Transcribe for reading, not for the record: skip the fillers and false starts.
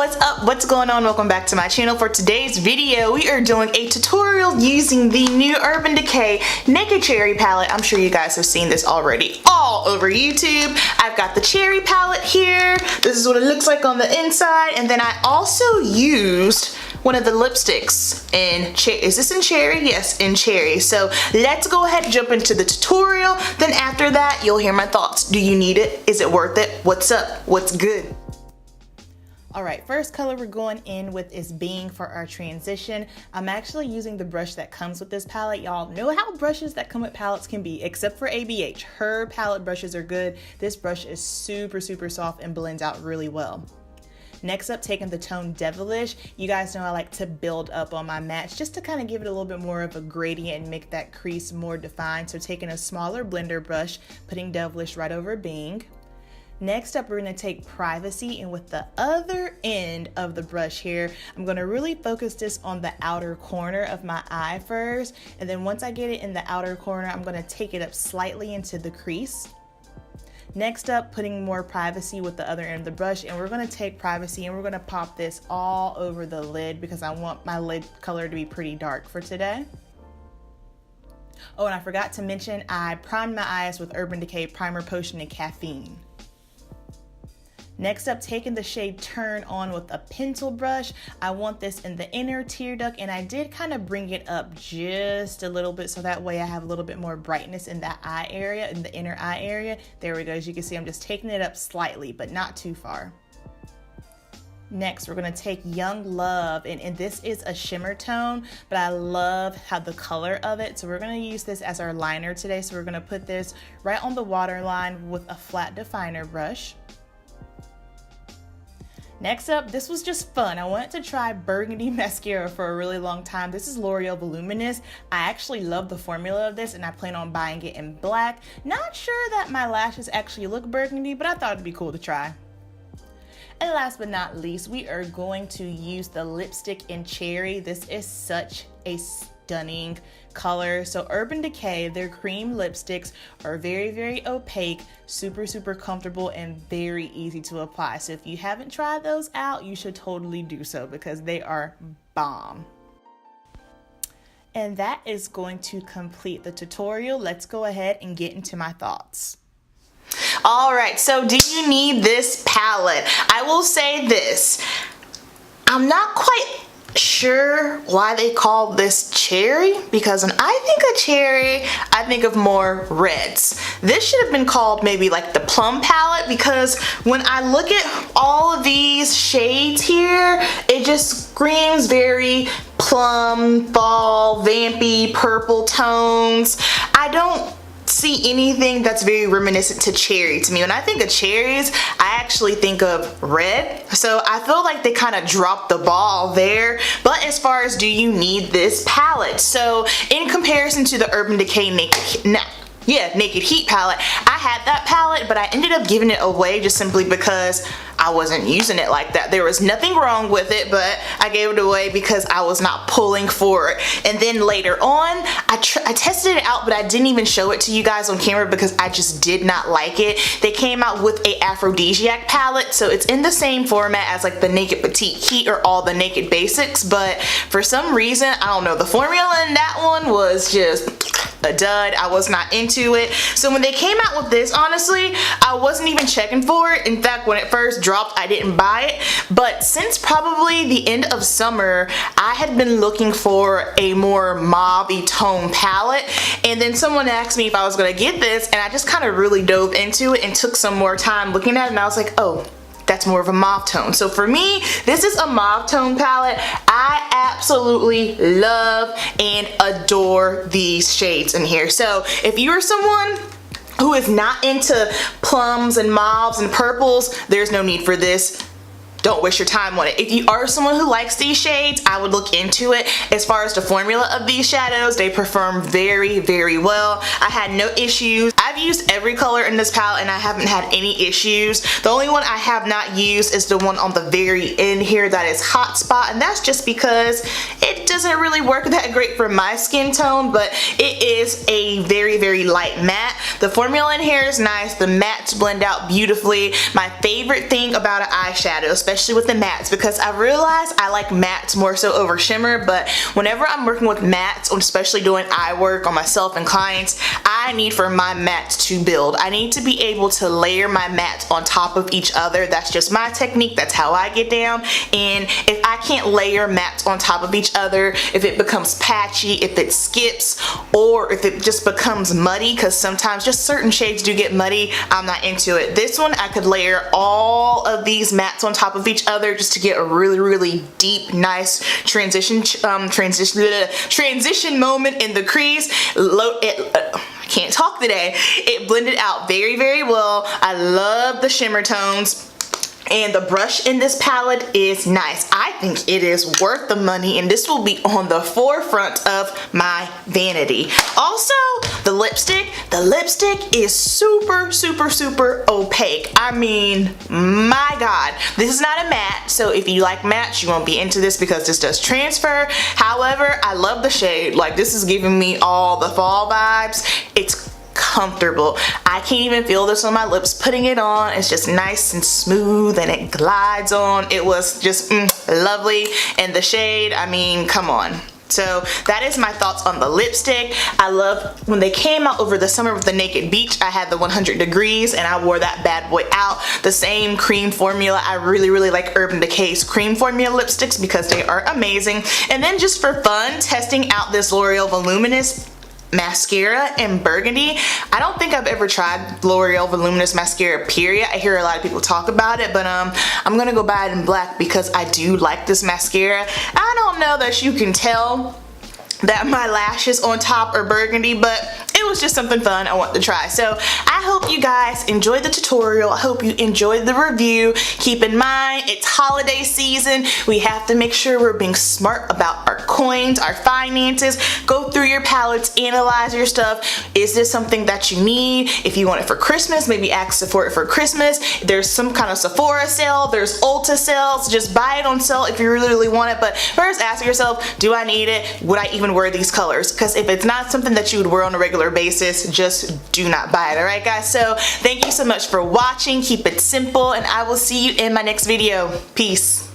what's up? What's going on? Welcome back to my channel. For today's video, we are doing a tutorial using the new Urban Decay Naked Cherry Palette. I'm sure you guys have seen this already all over YouTube. I've got the cherry palette here. This is what it looks like on the inside. And then I also used one of the lipsticks in cherry. Is this in cherry? Yes, in cherry. So let's go ahead and jump into the tutorial. Then after that, you'll hear my thoughts. Do you need it? Is it worth it? What's up? What's good? All right, first color we're going in with is Bing for our transition. I'm actually using the brush that comes with this palette. Y'all know how brushes that come with palettes can be, except for ABH. Her palette brushes are good. This brush is super soft and blends out really well. Next up, taking the tone Devilish. You guys know I like to build up on my match just to kind of give it a little bit more of a gradient and make that crease more defined. So taking a smaller blender brush, putting Devilish right over Bing. Next up, we're going to take Privacy, and with the other end of the brush here, I'm going to really focus this on the outer corner of my eye first, and then once I get it in the outer corner, I'm going to take it up slightly into the crease. Next up, putting more Privacy with the other end of the brush, and we're going to take Privacy and we're going to pop this all over the lid because I want my lid color to be pretty dark for today. Oh, and I forgot to mention, I primed my eyes with Urban Decay Primer Potion and Caffeine. Next up, taking the shade Turn On with a pencil brush. I want this in the inner tear duct, and I did kind of bring it up just a little bit so that way I have a little bit more brightness in that eye area, in the inner eye area. There we go. As you can see, I'm just taking it up slightly, but not too far. Next, we're going to take Young Love, and this is a shimmer tone, but I love how the color of it. So we're going to use this as our liner today. So we're going to put this right on the waterline with a flat definer brush. Next up, this was just fun. I wanted to try burgundy mascara for a really long time. This is L'Oreal Voluminous. I actually love the formula of this and I plan on buying it in black. Not sure that my lashes actually look burgundy, but I thought it'd be cool to try. And last but not least, we are going to use the lipstick in Cherry. This is such a stunning color. So Urban Decay, their cream lipsticks are very opaque, super comfortable, and very easy to apply. So if you haven't tried those out, you should totally do so because they are bomb. And that is going to complete the tutorial. Let's go ahead and get into my thoughts. Alright, so do you need this palette? I will say this, I'm not quite sure why they call this cherry, because when I think of cherry, I think of more reds. This should have been called maybe like the plum palette, because when I look at all of these shades here, it just screams very plum, fall, vampy, purple tones. I don't see anything that's very reminiscent to cherry to me. When I think of cherries, I actually think of red. So I feel like they kind of dropped the ball there. But as far as do you need this palette? So in comparison to the Urban Decay Naked Heat palette, I had that palette, but I ended up giving it away just simply because I wasn't using it like that. There was nothing wrong with it, but I gave it away because I was not pulling for it. And then later on, I tested it out, but I didn't even show it to you guys on camera because I just did not like it. They came out with a aphrodisiac palette, so it's in the same format as like the Naked Petite Heat or all the Naked Basics, but for some reason, I don't know, the formula in that one was just a dud. I was not into it. So when they came out with this, honestly, I wasn't even checking for it. In fact, when it first dropped, I didn't buy it. But since probably the end of summer, I had been looking for a more mauve-y tone palette. And then someone asked me if I was gonna get this, and I just kind of really dove into it and took some more time looking at it, and I was like, oh, that's more of a mauve tone. So for me, this is a mauve tone palette. I absolutely love and adore these shades in here. So if you're someone who is not into plums and mauves and purples, there's no need for this. Don't waste your time on it. If you are someone who likes these shades, I would look into it. As far as the formula of these shadows, they perform very well. I had no issues. I've used every color in this palette and I haven't had any issues. The only one I have not used is the one on the very end here that is Hot Spot, and that's just because it doesn't really work that great for my skin tone, but it is a very light matte. The formula in here is nice. The mattes blend out beautifully. My favorite thing about an eyeshadow, especially especially with the mattes, because I realized I like mattes more so over shimmer, but whenever I'm working with mattes, especially doing eye work on myself and clients, I need for my mattes to build. I need to be able to layer my mattes on top of each other. That's just my technique. That's how I get down. And if I can't layer mattes on top of each other, if it becomes patchy, if it skips, or if it just becomes muddy, because sometimes just certain shades do get muddy, I'm not into it. This one, I could layer all of these mattes on top of each other just to get a really, really deep, nice transition moment in the crease. I can't talk today. It blended out very, very well. I love the shimmer tones. And the brush in this palette is nice. I think it is worth the money, and this will be on the forefront of my vanity. Also, the lipstick is super, super, super opaque. I mean, my God. This is not a matte, so if you like mattes, you won't be into this because this does transfer. However, I love the shade. Like, this is giving me all the fall vibes. It's comfortable. I can't even feel this on my lips putting it on. It's just nice and smooth and it glides on. It was just lovely. And the shade, I mean, come on. So that is my thoughts on the lipstick. I love when they came out over the summer with the Naked Beach. I had the 100 Degrees and I wore that bad boy out. The same cream formula. I really, really like Urban Decay's cream formula lipsticks because they are amazing. And then just for fun, testing out this L'Oreal Voluminous mascara in burgundy. I don't think I've ever tried L'Oreal Voluminous mascara, period. I hear a lot of people talk about it, but I'm gonna go buy it in black because I do like this mascara. I don't know that you can tell that my lashes on top are burgundy, but it was just something fun I want to try. So I hope you guys enjoyed the tutorial. I hope you enjoyed the review. Keep in mind, it's holiday season. We have to make sure we're being smart about our coins, our finances. Go through your palettes, analyze your stuff. Is this something that you need? If you want it for Christmas, maybe ask for it for Christmas. There's some kind of Sephora sale, there's Ulta sales. Just buy it on sale if you really, really want it. But first ask yourself, do I need it? Would I even wear these colors? Because if it's not something that you would wear on a regular basis, just do not buy it. Alright guys, so thank you so much for watching. Keep it simple and I will see you in my next video. Peace.